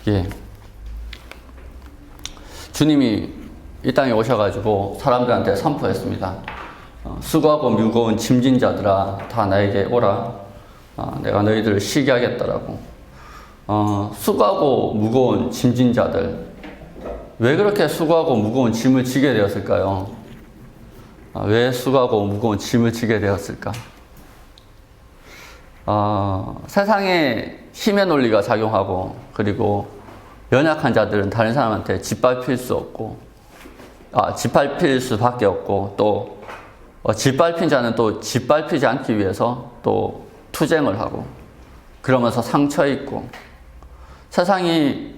예. 주님이 이 땅에 오셔가지고 사람들한테 선포했습니다. 수고하고 무거운 짐진 자들아 다 나에게 오라. 내가 너희들을 쉬게 하겠다라고. 수고하고 무거운 짐진 자들. 왜 그렇게 수고하고 무거운 짐을 지게 되었을까요? 왜 수고하고 무거운 짐을 지게 되었을까? 세상에 힘의 논리가 작용하고, 그리고 연약한 자들은 다른 사람한테 짓밟힐 수 없고, 짓밟힐 수밖에 없고, 또 짓밟힌 자는 또 짓밟히지 않기 위해서 또 투쟁을 하고, 그러면서 상처 입고, 세상이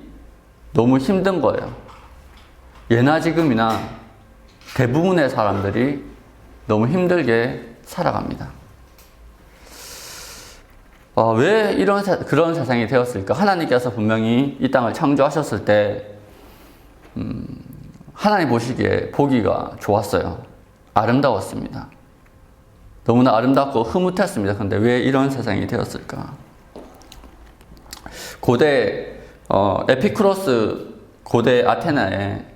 너무 힘든 거예요. 예나 지금이나 대부분의 사람들이 너무 힘들게 살아갑니다. 왜 그런 세상이 되었을까? 하나님께서 분명히 이 땅을 창조하셨을 때 하나님 보시기에 보기가 좋았어요. 아름다웠습니다. 너무나 아름답고 흐뭇했습니다. 그런데 왜 이런 세상이 되었을까? 고대 에피쿠로스, 고대 아테나에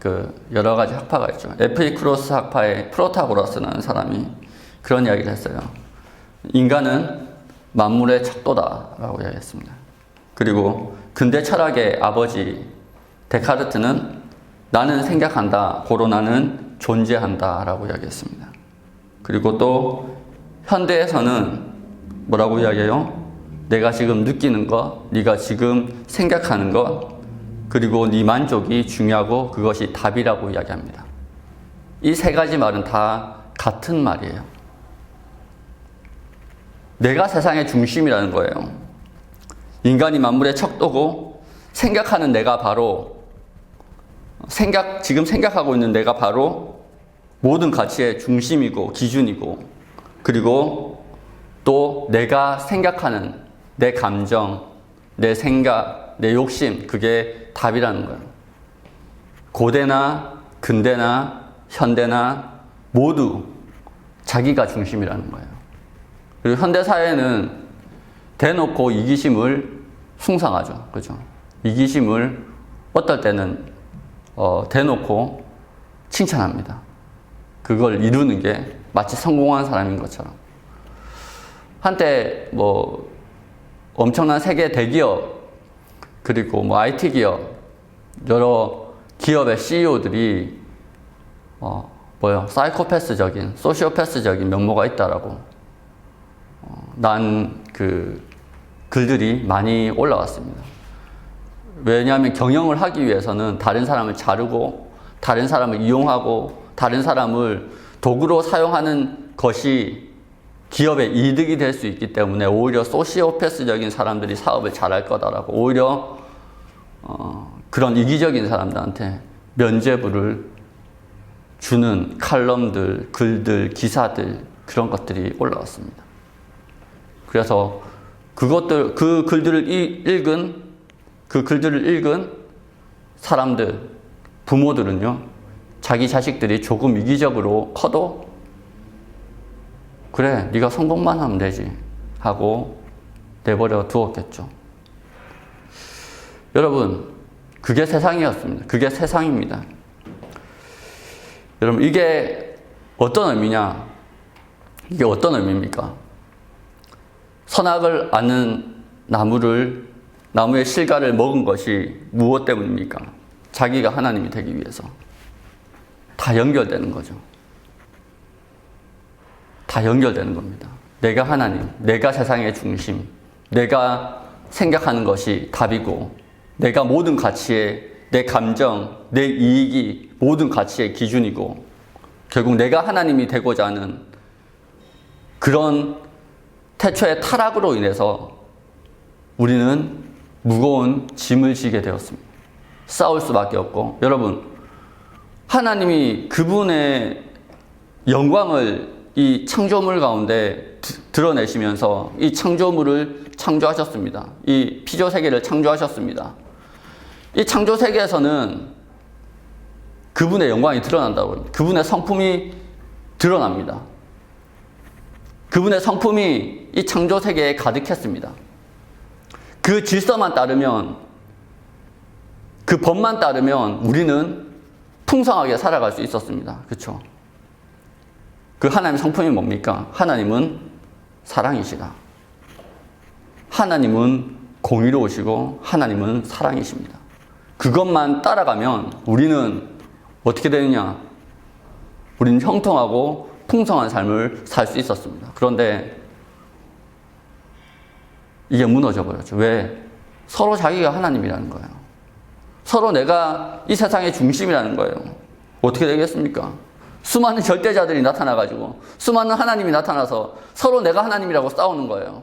여러 가지 학파가 있죠. 에피쿠로스 학파의 프로타고라스라는 사람이 그런 이야기를 했어요. 인간은 만물의 척도다라고 이야기했습니다. 그리고 근대 철학의 아버지 데카르트는 나는 생각한다, 고로 나는 존재한다라고 이야기했습니다. 그리고 또 현대에서는 뭐라고 이야기해요? 내가 지금 느끼는 것, 네가 지금 생각하는 것, 그리고 네 만족이 중요하고 그것이 답이라고 이야기합니다. 이 세 가지 말은 다 같은 말이에요. 내가 세상의 중심이라는 거예요. 인간이 만물의 척도고, 생각하는 내가 바로, 지금 생각하고 있는 내가 바로 모든 가치의 중심이고 기준이고, 그리고 또 내가 생각하는 내 감정, 내 생각, 내 욕심, 그게 답이라는 거예요. 고대나 근대나 현대나 모두 자기가 중심이라는 거예요. 그리고 현대사회는 대놓고 이기심을 숭상하죠. 그죠? 이기심을 어떨 때는 대놓고 칭찬합니다. 그걸 이루는 게 마치 성공한 사람인 것처럼. 한때 엄청난 세계 대기업, 그리고 IT 기업, 여러 기업의 CEO들이 사이코패스적인, 소시오패스적인 면모가 있다라고 난 글들이 많이 올라왔습니다. 왜냐하면 경영을 하기 위해서는 다른 사람을 자르고, 다른 사람을 이용하고, 다른 사람을 도구로 사용하는 것이 기업의 이득이 될 수 있기 때문에 오히려 소시오패스적인 사람들이 사업을 잘할 거다라고, 오히려 그런 이기적인 사람들한테 면죄부를 주는 칼럼들, 글들, 기사들, 그런 것들이 올라왔습니다. 그래서 그 글들을 읽은 사람들, 부모들은요, 자기 자식들이 조금 이기적으로 커도 그래, 네가 성공만 하면 되지 하고 내버려 두었겠죠. 여러분, 그게 세상이었습니다. 그게 세상입니다. 여러분, 이게 어떤 의미냐? 이게 어떤 의미입니까? 선악을 아는 나무의 실과를 먹은 것이 무엇 때문입니까? 자기가 하나님이 되기 위해서. 다 연결되는 거죠. 다 연결되는 겁니다. 내가 하나님, 내가 세상의 중심, 내가 생각하는 것이 답이고, 내가 모든 가치의, 내 감정, 내 이익이 모든 가치의 기준이고, 결국 내가 하나님이 되고자 하는 그런 태초의 타락으로 인해서 우리는 무거운 짐을 지게 되었습니다. 싸울 수밖에 없고, 여러분, 하나님이 그분의 영광을 이 창조물 가운데 드러내시면서 이 창조물을 창조하셨습니다. 이 피조 세계를 창조하셨습니다. 이 창조 세계에서는 그분의 영광이 드러난다고 합니다. 그분의 성품이 드러납니다. 그분의 성품이 이 창조 세계에 가득했습니다. 그 질서만 따르면 그 법만 따르면 우리는 풍성하게 살아갈 수 있었습니다. 그렇죠? 그 하나님의 성품이 뭡니까? 하나님은 사랑이시다. 하나님은 공의로우시고 하나님은 사랑이십니다. 그것만 따라가면 우리는 어떻게 되느냐? 우리는 형통하고 풍성한 삶을 살 수 있었습니다. 그런데 이게 무너져 버렸죠. 왜? 서로 자기가 하나님이라는 거예요. 서로 내가 이 세상의 중심이라는 거예요. 어떻게 되겠습니까? 수많은 절대자들이 나타나가지고 수많은 하나님이 나타나서 서로 내가 하나님이라고 싸우는 거예요.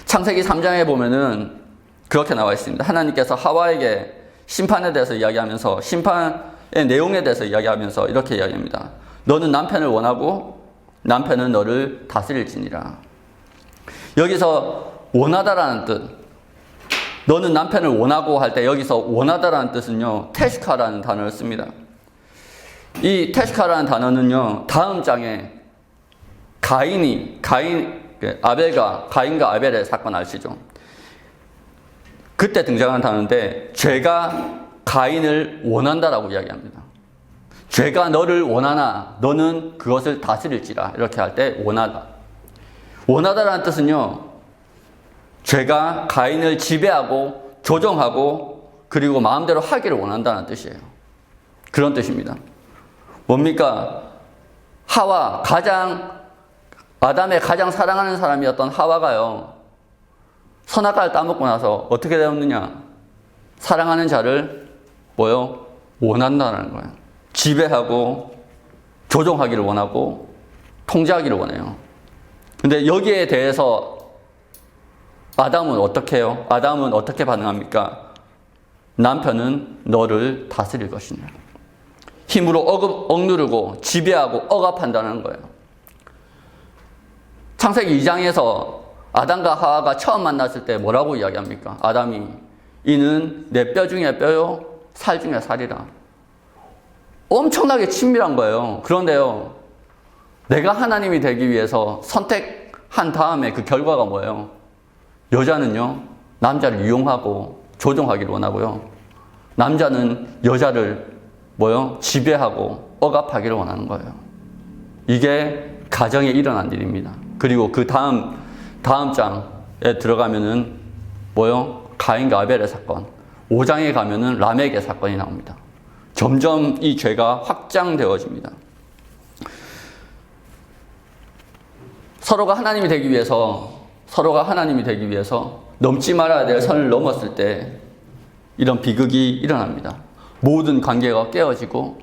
창세기 3장에 보면은 그렇게 나와 있습니다. 하나님께서 하와에게 심판에 대해서 이야기하면서 심판의 내용에 대해서 이야기하면서 이렇게 이야기합니다. 너는 남편을 원하고 남편은 너를 다스릴지니라. 여기서 원하다라는 뜻, 너는 남편을 원하고 할 때 여기서 원하다라는 뜻은요, 테시카라는 단어를 씁니다. 이 테시카라는 단어는요, 다음 장에 가인과 아벨의 사건 아시죠? 그때 등장한 단어인데, 죄가 가인을 원한다라고 이야기합니다. 죄가 너를 원하나 너는 그것을 다스릴지라. 이렇게 할 때 원하다. 원하다라는 뜻은요, 죄가 가인을 지배하고 조종하고 그리고 마음대로 하기를 원한다는 뜻이에요. 그런 뜻입니다. 뭡니까? 아담의 가장 사랑하는 사람이었던 하와가요, 선악과를 따먹고 나서 어떻게 되었느냐? 사랑하는 자를 원한다는 거예요. 지배하고 조종하기를 원하고 통제하기를 원해요. 근데 여기에 대해서 아담은 어떻게 해요? 아담은 어떻게 반응합니까? 남편은 너를 다스릴 것이냐. 힘으로 억누르고 지배하고 억압한다는 거예요. 창세기 2장에서 아담과 하와가 처음 만났을 때 뭐라고 이야기합니까? 아담이 이는 내 뼈 중에 뼈요 살 중에 살이라. 엄청나게 친밀한 거예요. 그런데요, 내가 하나님이 되기 위해서 선택한 다음에 그 결과가 뭐예요? 여자는요, 남자를 이용하고 조종하기를 원하고요, 남자는 여자를 지배하고 억압하기를 원하는 거예요. 이게 가정에 일어난 일입니다. 그리고 그 다음 장에 들어가면은 가인과 아벨의 사건, 5장에 가면은 라멕의 사건이 나옵니다. 점점 이 죄가 확장되어집니다. 서로가 하나님이 되기 위해서 넘지 말아야 될 선을 넘었을 때 이런 비극이 일어납니다. 모든 관계가 깨어지고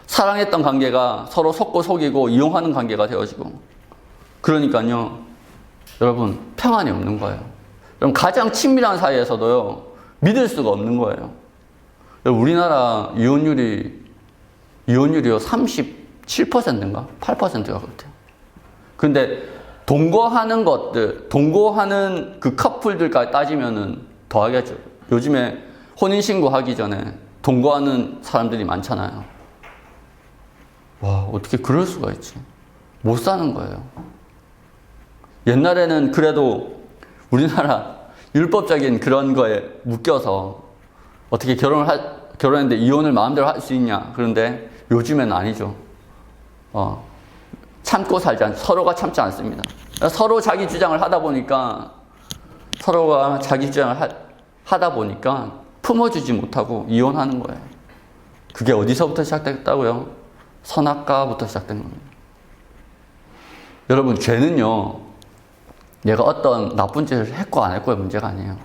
사랑했던 관계가 서로 속고 속이고 이용하는 관계가 되어지고, 그러니까요, 여러분, 평안이 없는 거예요. 여러분, 가장 친밀한 사이에서도요, 믿을 수가 없는 거예요. 우리나라 이혼율이요 37%인가 8%가 그렇대요. 근데 동거하는 그 커플들까지 따지면은 더 하겠죠. 요즘에 혼인신고 하기 전에 동거하는 사람들이 많잖아요. 와, 어떻게 그럴 수가 있지? 못 사는 거예요. 옛날에는 그래도 우리나라 율법적인 그런 거에 묶여서 어떻게 결혼했는데 이혼을 마음대로 할 수 있냐. 그런데 요즘엔 아니죠. 참고 서로가 참지 않습니다. 서로 자기 주장을 하다 보니까 품어주지 못하고 이혼하는 거예요. 그게 어디서부터 시작됐다고요? 선악과부터 시작된 겁니다. 여러분, 죄는요, 내가 어떤 나쁜 짓을 했고 안 했고의 문제가 아니에요.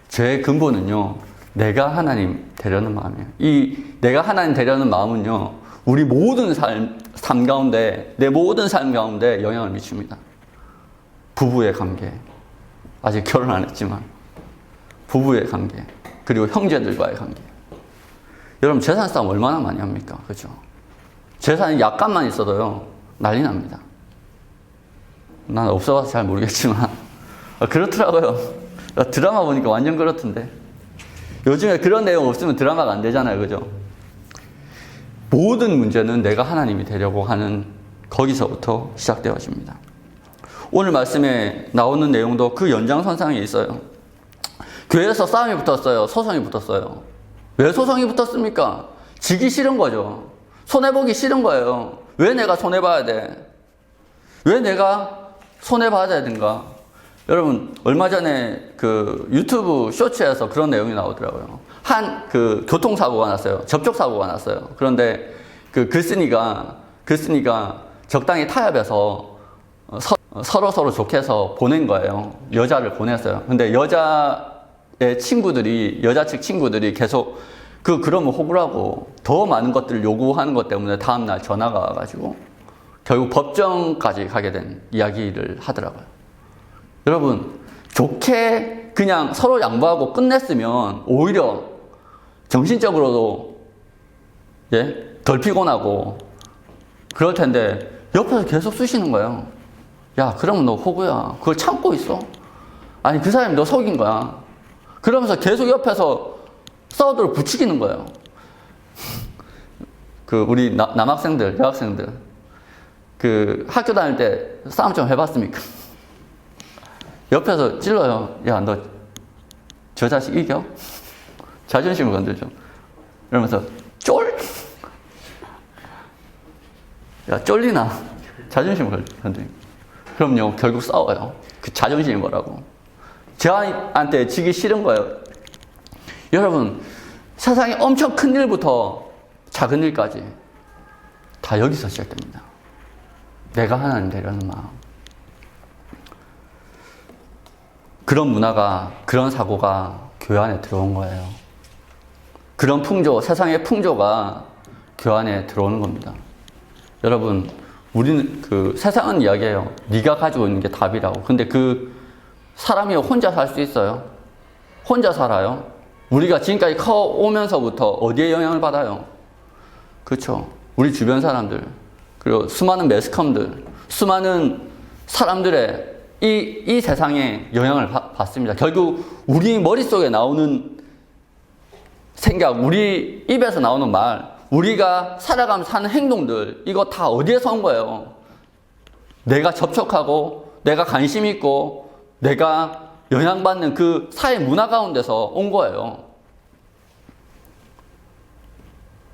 죄의 근본은요, 내가 하나님 되려는 마음이에요. 이 내가 하나님 되려는 마음은요, 우리 모든 삶 가운데, 내 모든 삶 가운데 영향을 미칩니다. 부부의 관계, 아직 결혼 안 했지만 부부의 관계, 그리고 형제들과의 관계. 여러분, 재산 싸움 얼마나 많이 합니까? 그죠? 재산이 약간만 있어도요, 난리 납니다. 난 없어봐서 잘 모르겠지만 그렇더라고요. 드라마 보니까 완전 그렇던데. 요즘에 그런 내용 없으면 드라마가 안 되잖아요. 그죠? 모든 문제는 내가 하나님이 되려고 하는 거기서부터 시작되어집니다. 오늘 말씀에 나오는 내용도 그 연장선상에 있어요. 교회에서 싸움이 붙었어요? 소송이 붙었어요? 왜 소송이 붙었습니까? 지기 싫은 거죠. 손해보기 싫은 거예요. 왜 내가 손해봐야 돼? 왜 내가 손해봐야 되는가? 여러분, 얼마 전에 그 유튜브 쇼츠에서 그런 내용이 나오더라고요. 그 교통사고가 났어요. 접촉사고가 났어요. 그런데 그 글쓴이가 적당히 타협해서 서로 좋게 해서 보낸 거예요. 여자를 보냈어요. 근데 여자의 친구들이, 여자 측 친구들이 계속 그러면 호구라고 더 많은 것들을 요구하는 것 때문에 다음날 전화가 와가지고 결국 법정까지 가게 된 이야기를 하더라고요. 여러분, 좋게 그냥 서로 양보하고 끝냈으면 오히려 정신적으로도 덜 피곤하고 그럴 텐데 옆에서 계속 쑤시는 거예요. 야, 그러면 너 호구야. 그걸 참고 있어? 아니, 그 사람이 너 속인 거야. 그러면서 계속 옆에서 싸우도록 부추기는 거예요. 우리 남학생들, 여학생들, 학교 다닐 때 싸움 좀 해봤습니까? 옆에서 찔러요. 야, 너 저 자식 이겨? 자존심을 건들죠. 이러면서 쫄? 야, 쫄리나? 자존심을 건드리고. 그럼요, 결국 싸워요. 그 자존심이 뭐라고. 저한테 지기 싫은 거예요. 여러분, 세상에 엄청 큰 일부터 작은 일까지 다 여기서 시작됩니다. 내가 하나님 되려는 마음. 그런 문화가, 그런 사고가 교회 안에 들어온 거예요. 그런 풍조, 세상의 풍조가 교회 안에 들어오는 겁니다. 여러분, 우리는 세상은 이야기해요. 네가 가지고 있는 게 답이라고. 근데 사람이 혼자 살 수 있어요? 혼자 살아요? 우리가 지금까지 커오면서부터 어디에 영향을 받아요? 그렇죠. 우리 주변 사람들, 그리고 수많은 매스컴들, 수많은 사람들의 이 세상에 영향을 받습니다. 결국 우리 머릿속에 나오는 생각, 우리 입에서 나오는 말, 우리가 살아가면서 하는 행동들, 이거 다 어디에서 온 거예요? 내가 접촉하고, 내가 관심 있고, 내가 영향받는 그 사회 문화 가운데서 온 거예요.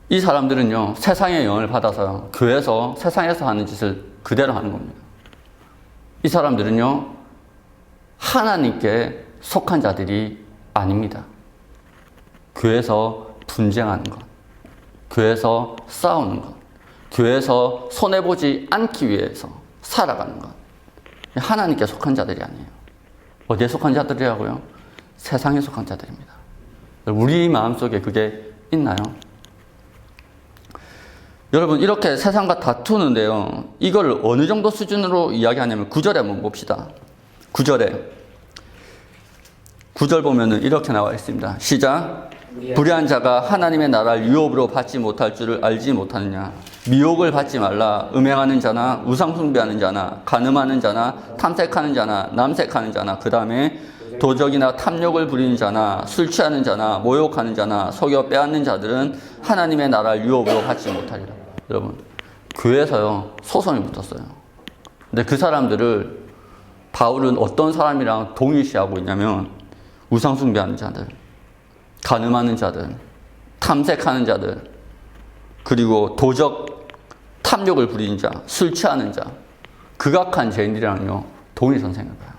이 사람들은요, 세상의 영향을 받아서 교회에서, 세상에서 하는 짓을 그대로 하는 겁니다. 이 사람들은요, 하나님께 속한 자들이 아닙니다. 교회에서 분쟁하는 것, 교회에서 싸우는 것, 교회에서 손해보지 않기 위해서 살아가는 것. 하나님께 속한 자들이 아니에요. 어디에 속한 자들이라고요? 세상에 속한 자들입니다. 우리 마음속에 그게 있나요? 여러분, 이렇게 세상과 다투는데요. 이걸 어느 정도 수준으로 이야기하냐면 9절에 한번 봅시다. 9절 보면은 이렇게 나와 있습니다. 시작. 불의한 자가 하나님의 나라를 유업으로 받지 못할 줄을 알지 못하느냐. 미혹을 받지 말라. 음행하는 자나 우상 숭배하는 자나 간음하는 자나 탐색하는 자나 남색하는 자나 그 다음에 도적이나 탐욕을 부리는 자나 술 취하는 자나 모욕하는 자나 속여 빼앗는 자들은 하나님의 나라를 유업으로 받지 못하리라. 여러분, 교회에서요, 소송이 붙었어요. 근데 그 사람들을 바울은 어떤 사람이랑 동일시하고 있냐면 우상 숭배하는 자들, 간음하는 자들, 탐색하는 자들, 그리고 도적, 탐욕을 부리는 자, 술 취하는 자, 극악한 죄인들이랑요 동일선생을 봐요.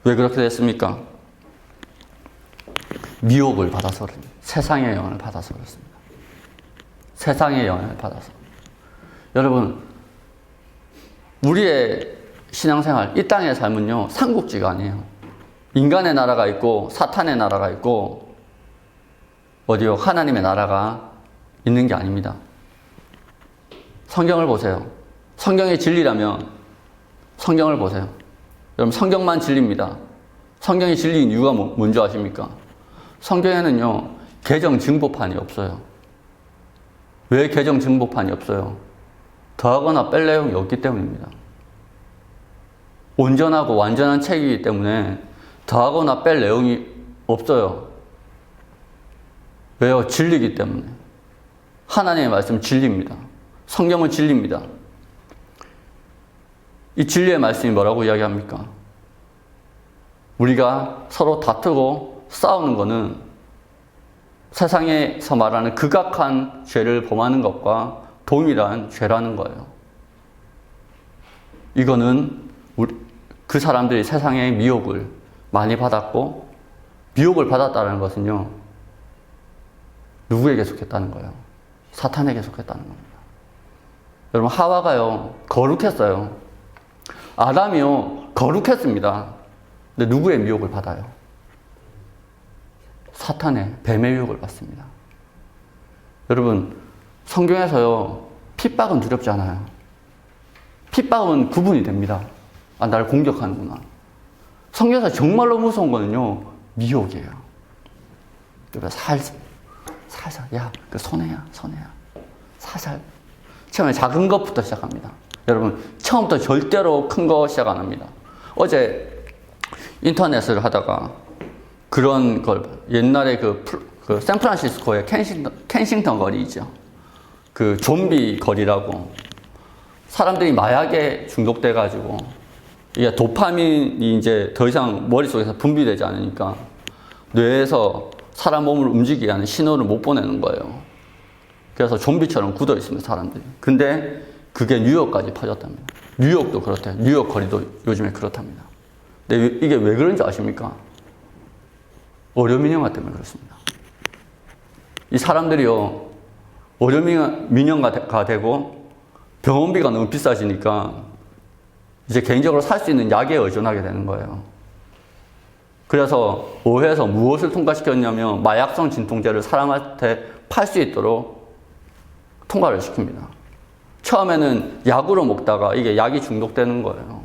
왜 그렇게 됐습니까? 미혹을 받아서 그렇습니다. 세상의 영향을 받아서 그렇습니다. 세상의 영향을 받아서. 여러분, 우리의 신앙생활, 이 땅의 삶은요 삼국지가 아니에요. 인간의 나라가 있고 사탄의 나라가 있고 어디요? 하나님의 나라가 있는 게 아닙니다. 성경을 보세요. 성경이 진리라면 성경을 보세요. 여러분, 성경만 진리입니다. 성경이 진리인 이유가 뭔지 아십니까? 성경에는요 개정 증보판이 없어요. 왜 개정 증보판이 없어요? 더하거나 뺄 내용이 없기 때문입니다. 온전하고 완전한 책이기 때문에 더하거나 뺄 내용이 없어요. 왜요? 진리이기 때문에. 하나님의 말씀 진리입니다. 성경은 진리입니다. 이 진리의 말씀이 뭐라고 이야기합니까? 우리가 서로 다투고 싸우는 것은 세상에서 말하는 극악한 죄를 범하는 것과 동일한 죄라는 거예요. 이거는 그 사람들이 세상의 미혹을 많이 받았고, 미혹을 받았다는 것은요, 누구에게 속했다는 거예요? 사탄에게 속했다는 겁니다. 여러분, 하와가요, 거룩했어요. 아담이요, 거룩했습니다. 근데 누구의 미혹을 받아요? 사탄의, 뱀의 유혹을 받습니다. 여러분, 성경에서요, 핍박은 두렵지 않아요. 핍박은 구분이 됩니다. 아, 나를 공격하는구나. 성경에서 정말로 무서운 거는요, 미혹이에요. 살살, 야, 그 손해야. 살살. 처음에 작은 것부터 시작합니다. 여러분, 처음부터 절대로 큰 거 시작 안 합니다. 어제 인터넷을 하다가 그런 걸, 옛날에 그 샌프란시스코의 켄싱턴 거리 있죠. 그 좀비 거리라고. 사람들이 마약에 중독돼가지고, 이게 도파민이 이제 더 이상 머릿속에서 분비되지 않으니까 뇌에서 사람 몸을 움직이게 하는 신호를 못 보내는 거예요. 그래서 좀비처럼 굳어 있습니다, 사람들이. 근데 그게 뉴욕까지 퍼졌답니다. 뉴욕도 그렇대요. 뉴욕 거리도 요즘에 그렇답니다. 근데 이게 왜 그런지 아십니까? 의료민영화 때문에 그렇습니다. 이 사람들이요, 의료민영화가 되고 병원비가 너무 비싸지니까 이제 개인적으로 살 수 있는 약에 의존하게 되는 거예요. 그래서 의회에서 무엇을 통과시켰냐면 마약성 진통제를 사람한테 팔 수 있도록 통과를 시킵니다. 처음에는 약으로 먹다가 이게 약이 중독되는 거예요.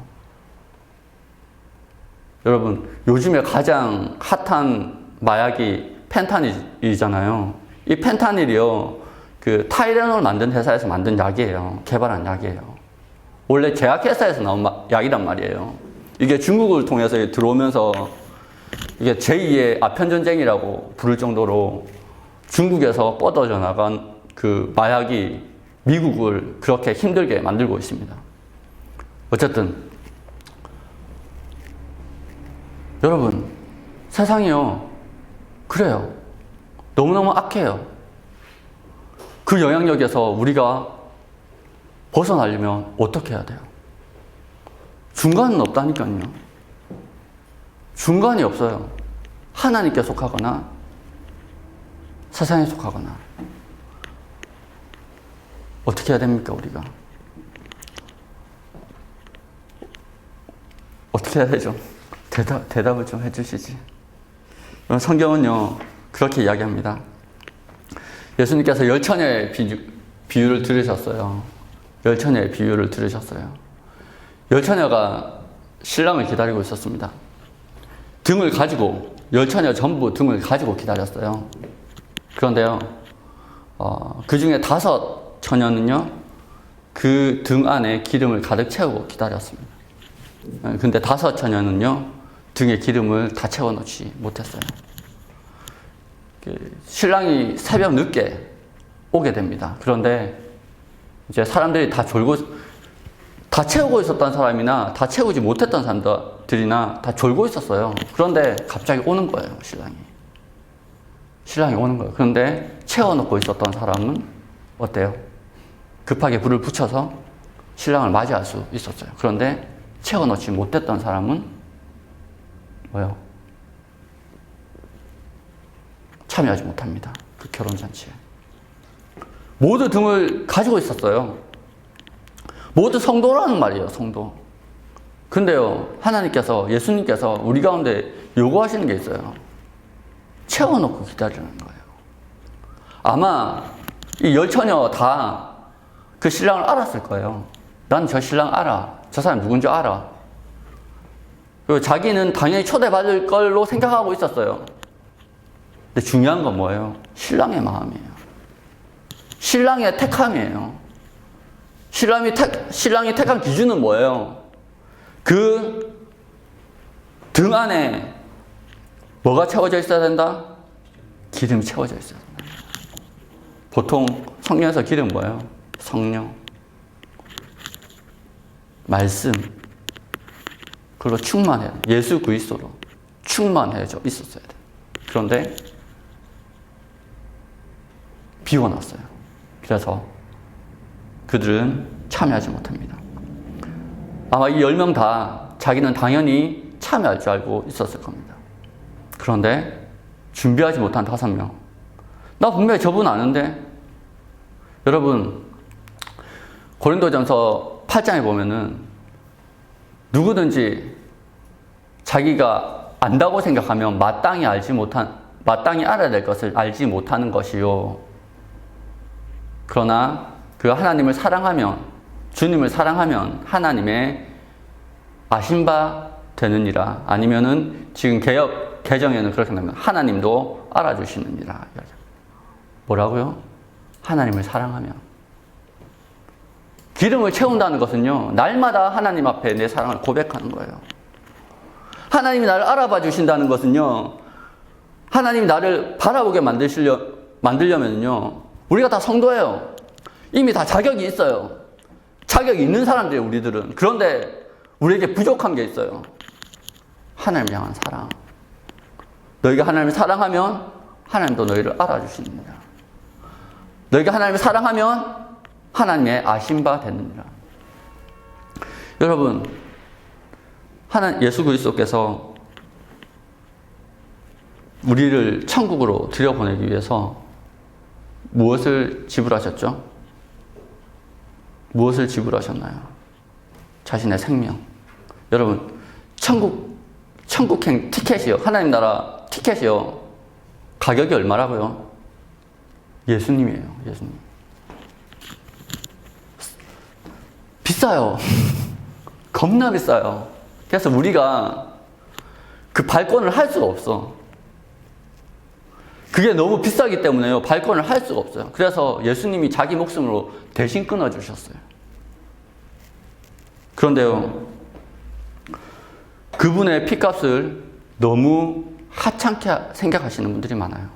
여러분, 요즘에 가장 핫한 마약이 펜타닐이잖아요. 이 펜타닐이요, 그 타이레놀 만든 회사에서 만든 약이에요. 개발한 약이에요. 원래 제약회사에서 나온 약이란 말이에요. 이게 중국을 통해서 들어오면서 이게 제2의 아편전쟁이라고 부를 정도로 중국에서 뻗어져 나간 그 마약이 미국을 그렇게 힘들게 만들고 있습니다. 어쨌든 여러분, 세상이요, 그래요. 너무너무 악해요. 그 영향력에서 우리가 벗어나려면 어떻게 해야 돼요? 중간은 없다니까요. 중간이 없어요. 하나님께 속하거나 세상에 속하거나. 어떻게 해야 됩니까, 우리가? 어떻게 해야 되죠? 대답을 좀 해주시지. 성경은요, 그렇게 이야기합니다. 예수님께서 열처녀의 비유를 들으셨어요. 열처녀의 비유를 들으셨어요. 열처녀가 신랑을 기다리고 있었습니다. 등을 가지고, 열처녀 전부 등을 가지고 기다렸어요. 그런데요, 그 중에 5 처녀는요, 그 등 안에 기름을 가득 채우고 기다렸습니다. 근데 5 처녀는요, 등에 기름을 다 채워 넣지 못했어요. 신랑이 새벽 늦게 오게 됩니다. 그런데 이제 사람들이 다 채우고 있었던 사람이나 다 채우지 못했던 사람들이나 다 졸고 있었어요. 그런데 갑자기 오는 거예요, 신랑이 오는 거예요. 그런데 채워놓고 있었던 사람은 어때요? 급하게 불을 붙여서 신랑을 맞이할 수 있었어요. 그런데 채워놓지 못했던 사람은 뭐요? 참여하지 못합니다. 그 결혼잔치에. 모두 등을 가지고 있었어요. 모두 성도라는 말이에요, 성도. 근데요, 하나님께서, 예수님께서 우리 가운데 요구하시는 게 있어요. 채워놓고 기다리는 거예요. 아마 이 열처녀 다 그 신랑을 알았을 거예요. 난 저 신랑 알아. 저 사람 누군지 알아. 그리고 자기는 당연히 초대받을 걸로 생각하고 있었어요. 근데 중요한 건 뭐예요? 신랑의 마음이에요. 신랑의 택함이에요. 신랑이 택한 기준은 뭐예요? 그 등 안에 뭐가 채워져 있어야 된다? 기름이 채워져 있어야 된다. 보통 성경에서 기름 뭐예요? 성령, 말씀, 그걸로 충만해요. 예수 그리스도로 충만해져 있었어야 돼. 그런데 비워놨어요. 그래서 그들은 참여하지 못합니다. 아마 이 10명 다 자기는 당연히 참여할 줄 알고 있었을 겁니다. 그런데 준비하지 못한 5명. 나 분명히 저분 아는데? 여러분, 고린도전서 8장에 보면은 누구든지 자기가 안다고 생각하면 마땅히 알아야 될 것을 알지 못하는 것이요. 그러나 그 하나님을 사랑하면, 주님을 사랑하면 하나님의 아신 바 되느니라. 아니면은 지금 개정에는 그렇게 나면 하나님도 알아주시느니라. 뭐라고요? 하나님을 사랑하면. 기름을 채운다는 것은요, 날마다 하나님 앞에 내 사랑을 고백하는 거예요. 하나님이 나를 알아봐 주신다는 것은요, 하나님이 나를 바라보게 만들려면요, 우리가 다 성도예요. 이미 다 자격이 있어요. 자격이 있는 사람들이에요, 우리들은. 그런데 우리에게 부족한 게 있어요. 하나님을 향한 사랑. 너희가 하나님을 사랑하면 하나님도 너희를 알아주시느니라. 너희가 하나님을 사랑하면 하나님의 아신 바 되느니라. 여러분, 예수 그리스도께서 우리를 천국으로 들여보내기 위해서 무엇을 지불하셨죠? 무엇을 지불하셨나요? 자신의 생명. 여러분, 천국행 티켓이요. 하나님 나라 티켓이요. 가격이 얼마라고요? 예수님이에요. 예수님. 비싸요. 겁나 비싸요. 그래서 우리가 그 발권을 할 수가 없어. 그게 너무 비싸기 때문에요. 발권을 할 수가 없어요. 그래서 예수님이 자기 목숨으로 대신 끊어주셨어요. 그런데요, 그분의 피값을 너무 하찮게 생각하시는 분들이 많아요.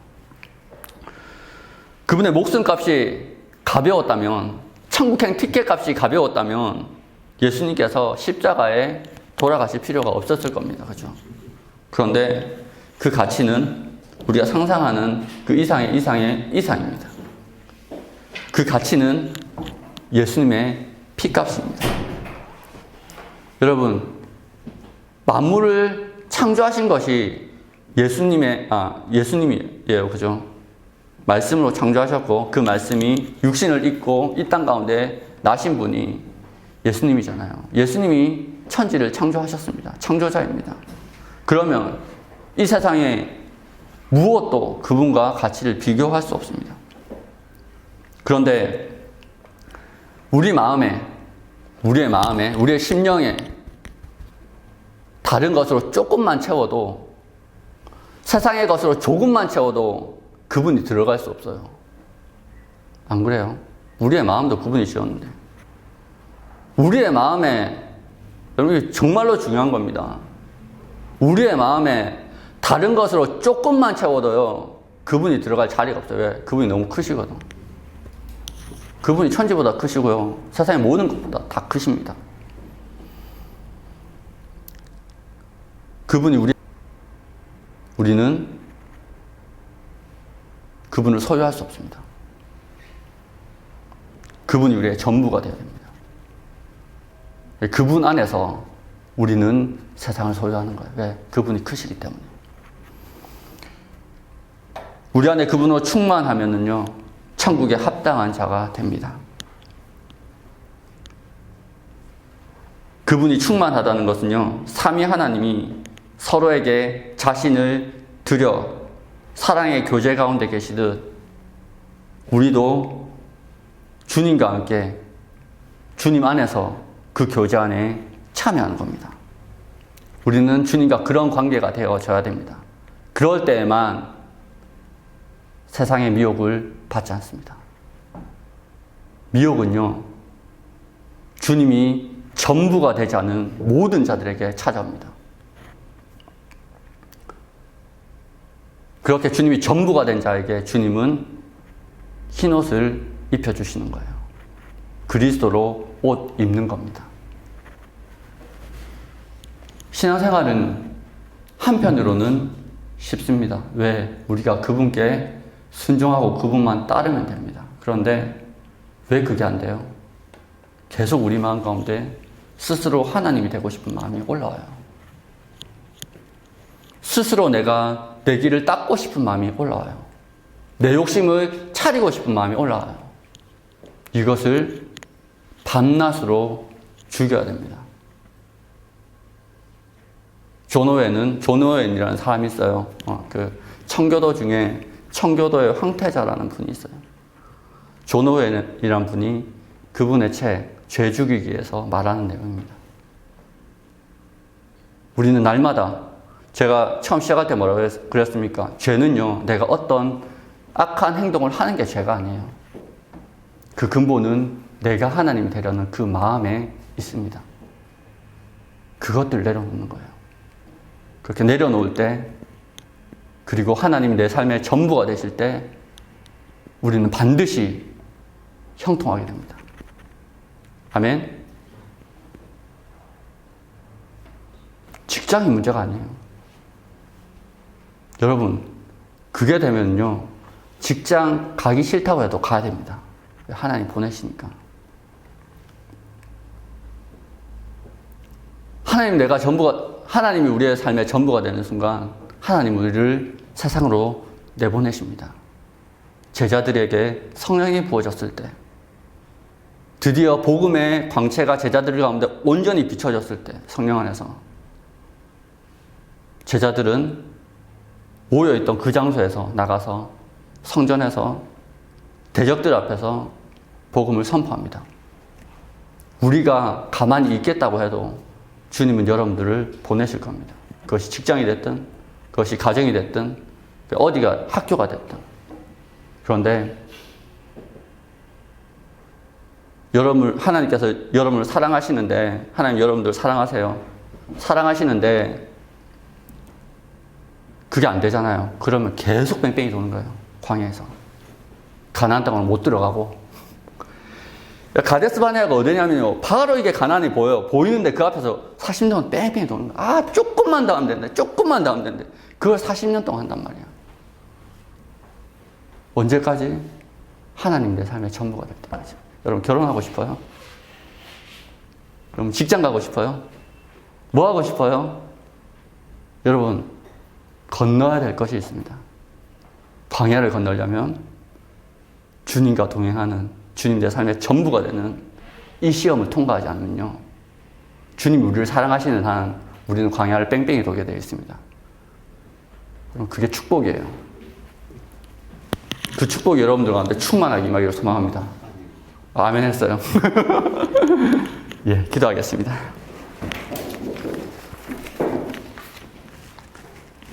그분의 목숨값이 가벼웠다면, 천국행 티켓값이 가벼웠다면 예수님께서 십자가에 돌아가실 필요가 없었을 겁니다. 그죠? 그런데 그 가치는 우리가 상상하는 그 이상의 이상입니다. 그 가치는 예수님의 피값입니다. 여러분, 만물을 창조하신 것이 예수님이에요. 그죠? 말씀으로 창조하셨고, 그 말씀이 육신을 입고 이 땅 가운데 나신 분이 예수님이잖아요. 예수님이 천지를 창조하셨습니다. 창조자입니다. 그러면 이 세상에 무엇도 그분과 가치를 비교할 수 없습니다. 그런데 우리의 마음에, 우리의 심령에 다른 것으로 조금만 채워도, 세상의 것으로 조금만 채워도 그분이 들어갈 수 없어요. 안 그래요? 우리의 마음도 그분이 지었는데. 우리의 마음에, 여러분, 이게 정말로 중요한 겁니다. 우리의 마음에 다른 것으로 조금만 채워도요, 그분이 들어갈 자리가 없어요. 왜? 그분이 너무 크시거든. 그분이 천지보다 크시고요, 세상의 모든 것보다 다 크십니다. 우리는 그분을 소유할 수 없습니다. 그분이 우리의 전부가 되어야 됩니다. 그분 안에서 우리는 세상을 소유하는 거예요. 왜? 그분이 크시기 때문에. 우리 안에 그분으로 충만하면은요, 천국에 합당한 자가 됩니다. 그분이 충만하다는 것은요, 삼위 하나님이 서로에게 자신을 드려 사랑의 교제 가운데 계시듯 우리도 주님과 함께 주님 안에서 그 교제 안에 참여하는 겁니다. 우리는 주님과 그런 관계가 되어져야 됩니다. 그럴 때에만 세상의 미혹을 받지 않습니다. 미혹은요, 주님이 전부가 되지 않은 모든 자들에게 찾아옵니다. 그렇게 주님이 전부가 된 자에게 주님은 흰옷을 입혀주시는 거예요. 그리스도로 옷 입는 겁니다. 신앙생활은 한편으로는 쉽습니다. 왜? 우리가 그분께 순종하고 그분만 따르면 됩니다. 그런데 왜 그게 안 돼요? 계속 우리 마음 가운데 스스로 하나님이 되고 싶은 마음이 올라와요. 스스로 내가 내 길을 닦고 싶은 마음이 올라와요. 내 욕심을 차리고 싶은 마음이 올라와요. 이것을 밤낮으로 죽여야 됩니다. 존 오웬이라는 사람이 있어요. 청교도 중에 청교도의 황태자라는 분이 있어요. 존 오웬이라는 분이 그분의 책 죄 죽이기에서 말하는 내용입니다. 우리는 날마다 제가 처음 시작할 때 뭐라고 그랬습니까? 죄는요, 내가 어떤 악한 행동을 하는 게 죄가 아니에요. 그 근본은 내가 하나님이 되려는 그 마음에 있습니다. 그것들 내려놓는 거예요. 그렇게 내려놓을 때, 그리고 하나님이 내 삶의 전부가 되실 때, 우리는 반드시 형통하게 됩니다. 아멘. 직장이 문제가 아니에요. 여러분, 그게 되면요, 직장 가기 싫다고 해도 가야 됩니다. 하나님 보내시니까. 하나님이 우리의 삶의 전부가 되는 순간, 하나님 우리를 세상으로 내보내십니다. 제자들에게 성령이 부어졌을 때, 드디어 복음의 광채가 제자들 가운데 온전히 비춰졌을 때, 성령 안에서 제자들은 모여있던 그 장소에서 나가서 성전에서 대적들 앞에서 복음을 선포합니다. 우리가 가만히 있겠다고 해도 주님은 여러분들을 보내실 겁니다. 그것이 직장이 됐든, 그것이 가정이 됐든, 어디가 학교가 됐든. 그런데 하나님께서 여러분을 사랑하시는데, 하나님 여러분들 사랑하세요. 사랑하시는데 그게 안 되잖아요. 그러면 계속 뺑뺑이 도는 거예요. 광야에서. 가나안 땅으로 못 들어가고. 가데스 바네아가 어디냐면요, 바로 이게 가나안이 보여요. 보이는데 그 앞에서 40년 뺑뺑이 도는 거예요. 아, 조금만 더 하면 되는데, 조금만 더 하면 되는데. 그걸 40년 동안 한단 말이야. 언제까지? 하나님 내 삶의 전부가 될 때까지. 여러분, 결혼하고 싶어요? 여러분, 직장 가고 싶어요? 뭐 하고 싶어요? 여러분, 건너야 될 것이 있습니다. 광야를 건너려면 주님과 동행하는, 주님 내 삶의 전부가 되는 이 시험을 통과하지 않으면요, 주님이 우리를 사랑하시는 한 우리는 광야를 뺑뺑이 돌게 되어 있습니다. 그럼 그게 축복이에요. 그 축복이 여러분들 가운데 충만하게 임하기를 소망합니다. 아멘 했어요. 예, 기도하겠습니다.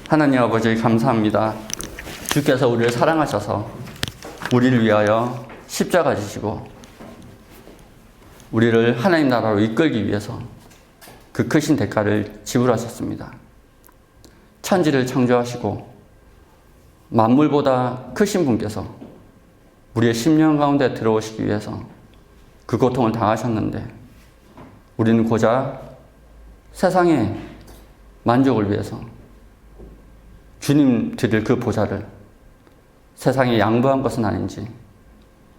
하나님 아버지 감사합니다. 주께서 우리를 사랑하셔서 우리를 위하여 십자가 지시고 우리를 하나님 나라로 이끌기 위해서 그 크신 대가를 지불하셨습니다. 천지를 창조하시고 만물보다 크신 분께서 우리의 심령 가운데 들어오시기 위해서 그 고통을 당하셨는데, 우리는 고작 세상의 만족을 위해서 주님 드릴 그 보좌를 세상에 양보한 것은 아닌지,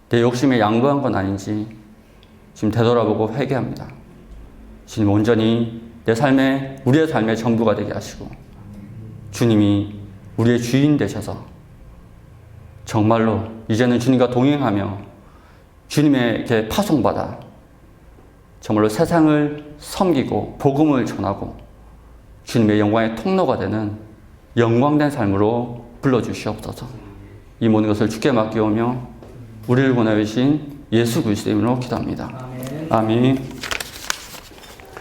내 욕심에 양보한 건 아닌지 지금 되돌아보고 회개합니다. 주님 온전히 우리의 삶의 전부가 되게 하시고, 주님이 우리의 주인 되셔서 정말로 이제는 주님과 동행하며 주님에게 파송받아 정말로 세상을 섬기고 복음을 전하고 주님의 영광의 통로가 되는 영광된 삶으로 불러주시옵소서. 이 모든 것을 주께 맡기오며 우리를 보내주신 예수 그리스도 이름으로 기도합니다. 아멘.